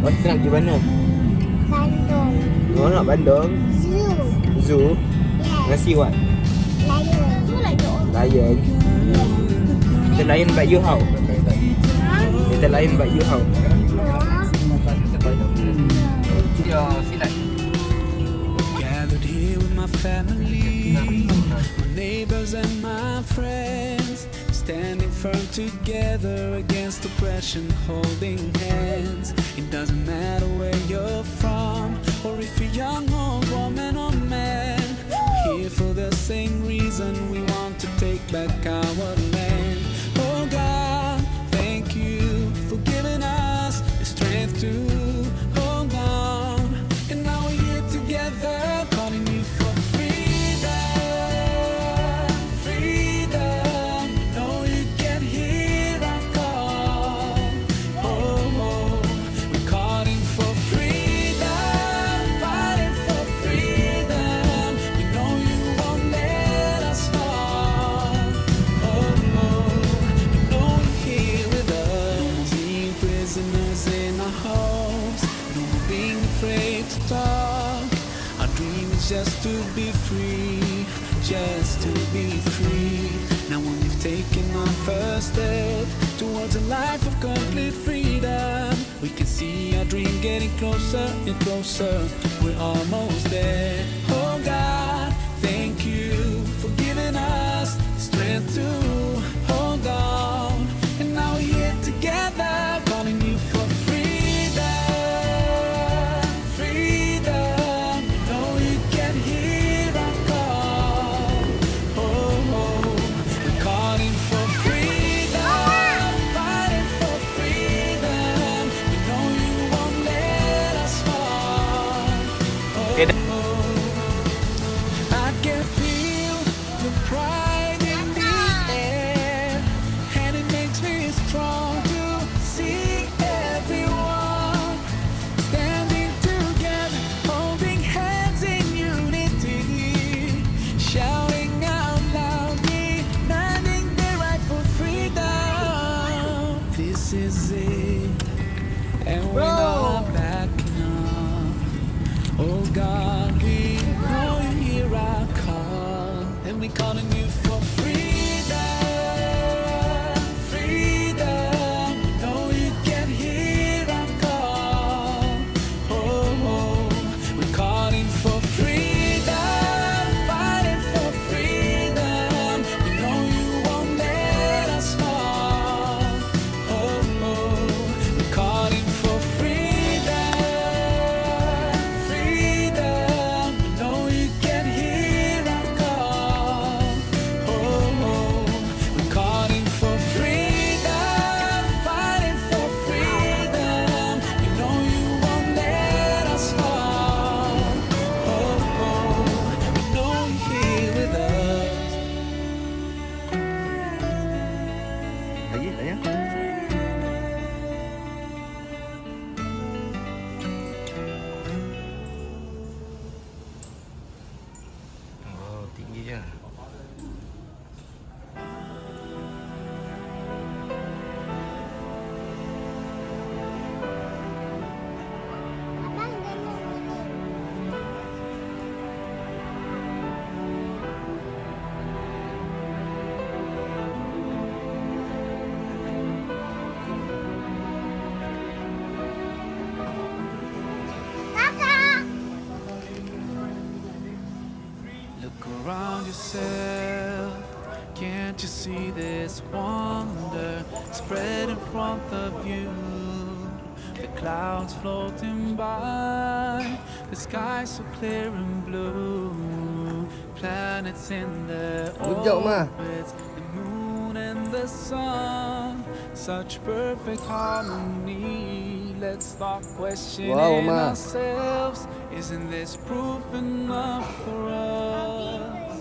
Oh, kita nak pergi mana? Bandung. Oh, nak Bandung. Zoo. Zoo. Yes. Nasi what? Lion. Lion. The lion bite you how? The lion bite you how? Gathered here with my family, my neighbors and my friends, standing firm together against oppression, holding hands. It doesn't matter where you're from, or if you're young or woman or man, we're here for the same reason. We want to take back our land. Oh God, thank you for giving us the strength to hold on. And now we're here together, calling you for freedom, freedom. Know you can hear our call. Oh, oh, we're calling for freedom, fighting for freedom. We know you won't let us fall. Oh, oh, we know you're here with us. Being prisoners in our homes, no more being afraid to talk. Our dream is just to be free, just to be free. Now when we've taken our first step towards a life of complete freedom, we can see our dream getting closer and closer. We're almost there. Oh God, thank you for giving us the strength to hold on. And now we're here together, calling you for freedom, freedom. We know you can hear our call. Oh, oh, we're calling for freedom, fighting for freedom. We know you won't let us fall. Oh, Okay. oh, I can feel the pride in the air, and it makes me strong to see everyone standing together, holding hands in unity, shouting out loudly, demanding their right for freedom. This is it, and we're not backing up. Oh God, we know you hear our call, and we're calling you for freedom, freedom. We know you can hear our call. Oh, oh, we're calling for freedom, fighting for freedom. We know you won't let us fall. Oh, oh, we're calling for freedom, freedom. We know you can hear our call. Oh, oh, we're calling for freedom, fighting for freedom. We know you won't let us fall. Oh, oh, we know you're here with us. Lagi, tanya. Oh, tinggi je. Abang jangan ini. Kakak. Look around yourself. Can't you see this wonder spread in front of you? The clouds floating by, the sky so clear and blue. Planets in their Good job, Ma. orbits, the moon and the sun, such perfect harmony. Let's start questioning Wow, Ma. ourselves. Isn't this proof enough for us?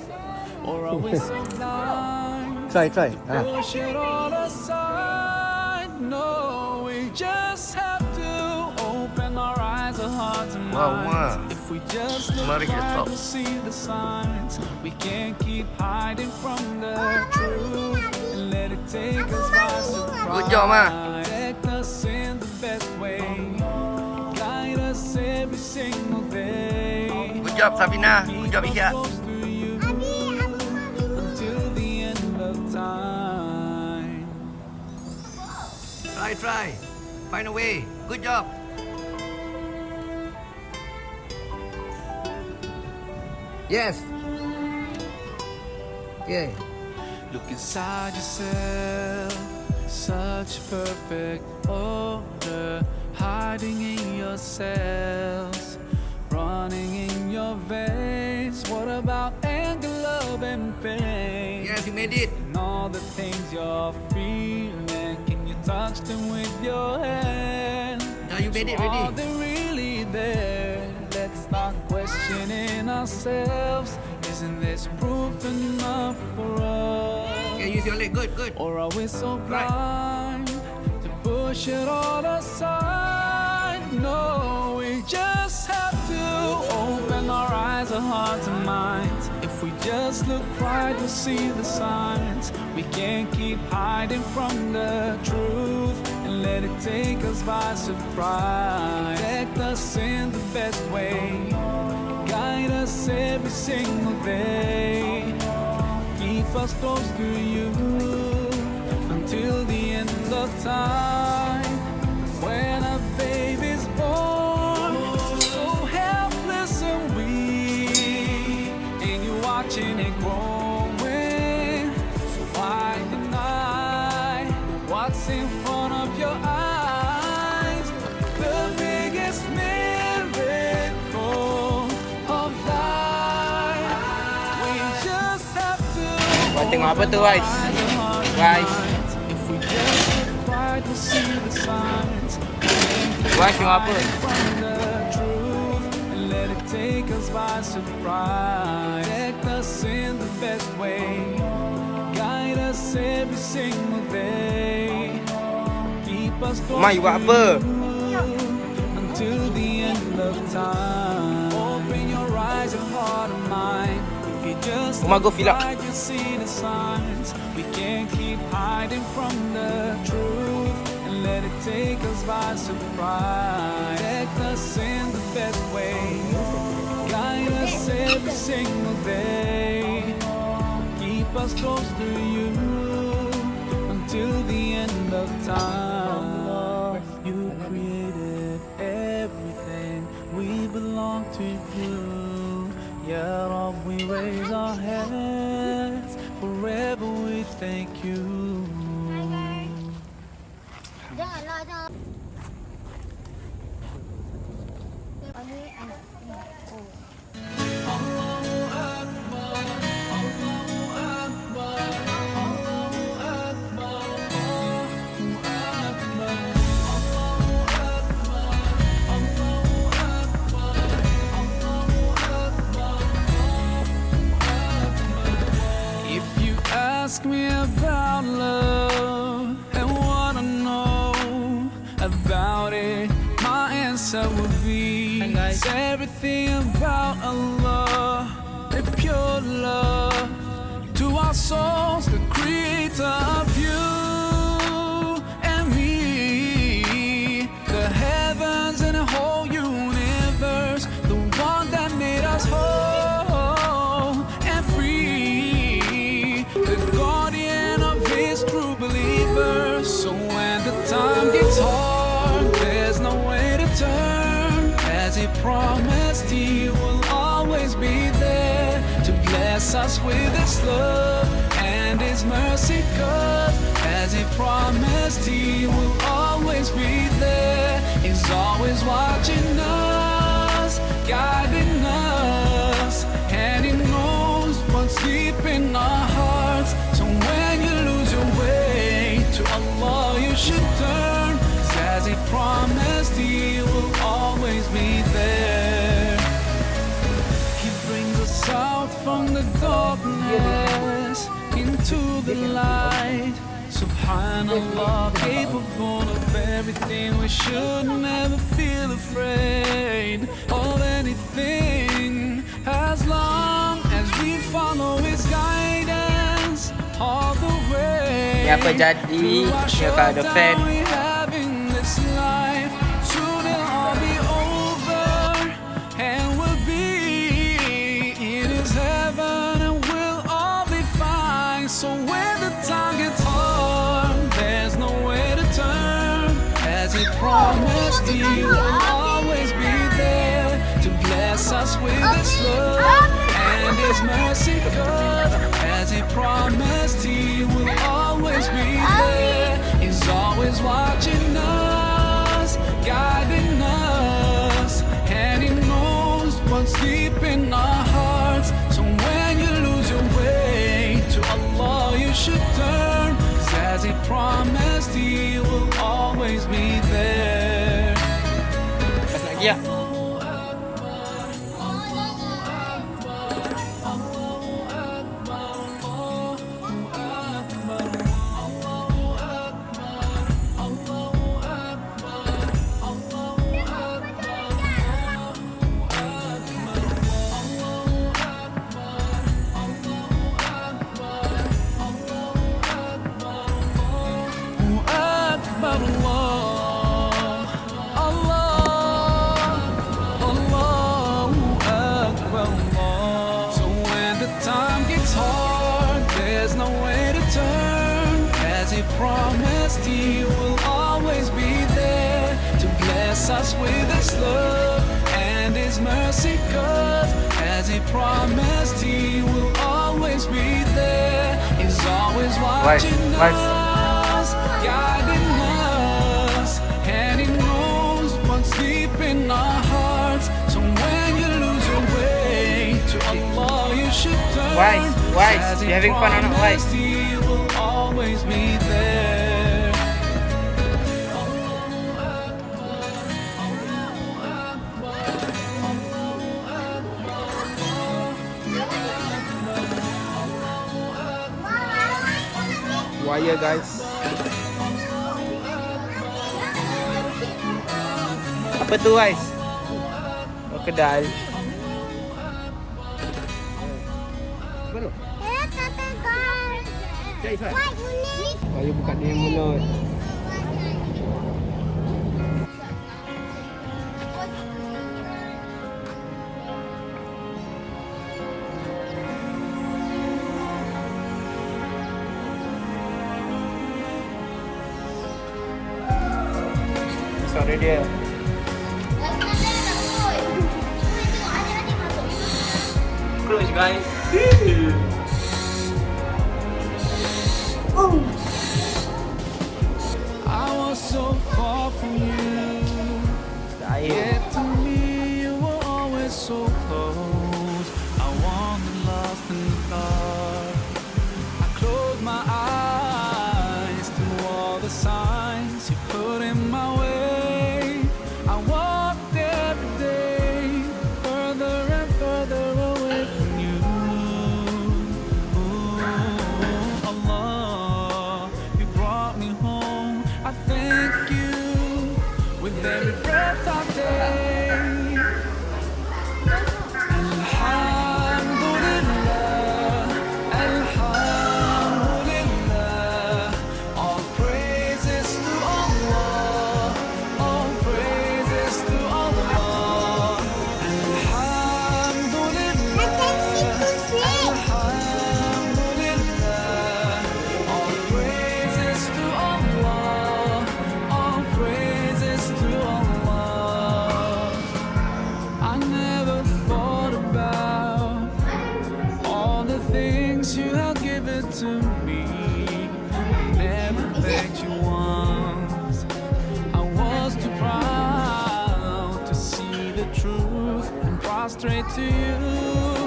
Or are we so blind? Try. Ah. Push it all aside. No, we just have to open our eyes, our hearts and Wow, Ma. minds. If we just look Mari kita right, stop. we'll see the signs. We can't keep hiding from the truth and let it take us by surprise. Good job, Ma. Protect us in the best way. job, Safina. Good job, Ihya. Abi, aku mau minum. Till the end of time. Try. Find a way. Good job. Yes. Okay. Look inside yourself, such perfect order, hiding in your cells, running in your veins. What about anger, love, and pain? Yes, you made it. And all the things you're feeling, can you touch them with your hand? Now you made it Are ready. they really there? Let's start questioning ourselves. Isn't this proof enough for us? Okay, use your leg. Good. Or are we so Right. blind to push it all aside? No, we just have to open our eyes, our hearts and minds. If we just look right, we'll see the signs. We can't keep hiding from the truth and let it take us by surprise. Protect us in the best way, guide us every single day, keep us close to you until the end of time. When a baby's born, so helpless and weak, and you're watching it growing, so why deny what's in front of your eyes? The biggest miracle of life. We just have to Wah, tengok apa tu, guys? Guys. if we just look right, we'll see the signs. Guys, tengok apa? From the truth and let it take us by surprise. Protect us in the best way, guide us every single day, keep us close Mai, buat apa? until the end of time. Open your eyes and heart and mind. If you just Umar, go fill up. right, you see the signs. We can't keep hiding from the truth and let it take us by surprise. Protect us in the best way, guide us every single day, keep us close to you until the end of time. You created everything, we belong to you. Yet all we raise our hands, forever we thank you. Janganlah, jangan. Abi, oh. If you ask me about love and wanna know about it, my answer would be Hi, guys. it's everything about Allah, the pure love to our souls, the creator of you and me, the heavens and the whole universe, the one that made us whole and free, the guardian of his true believers. So when the time gets hard, there's no way to turn, as he promised he will always be there to bless us with his love and his mercy. 'Cause as he promised he will always be there, he's always watching us, guiding us, and he knows what's deep in our hearts. So when you lose your way, to Allah you should turn, 'cause as he promised he will always be there. He brings us out from the darkness into the light. Subhanallah, capable of everything. We should never feel afraid of anything, as long as we follow his guidance all the way. Ni apa jadi? Dia kat ada fan. We have in this life, soon it'll all be over, and we'll be promised He will always be there to bless us with His love and His mercy. 'Cause as He promised, He will always be there. He's always watching us, guiding us, and He knows what's deep in our hearts. So when you lose your way, to Allah you should turn. 'Cause as He promised, He will always be there. Lepas lagi ya. Promised He will always be there to bless us with His love and His mercy. 'Cause as He promised, He will always be there. He's always watching us, guiding us, and He knows what's deep in our hearts. So when you lose your way, to Allah you should turn. Wise, you having fun or not, Wise? He will always be there. Buaya guys. Apa tu guys? Krokodil. Buaya buka dia mulut. Suara dia. Close guys. I was so far from you, yet to me you were always so close. I wandered lost in the dark. I closed my eyes to all the signs you put in my way. I walked every day further and further away from you. Ooh, Allah, you brought me home. I thank you with every breath I take. Alhamdulillah, Alhamdulillah. All praises to Allah, all praises to Allah. Alhamdulillah, Alhamdulillah. All praises to Allah, all praises to Allah. I never thought about all the things you have given to me. Never thanked you once. I was too proud to see the truth and prostrate to you.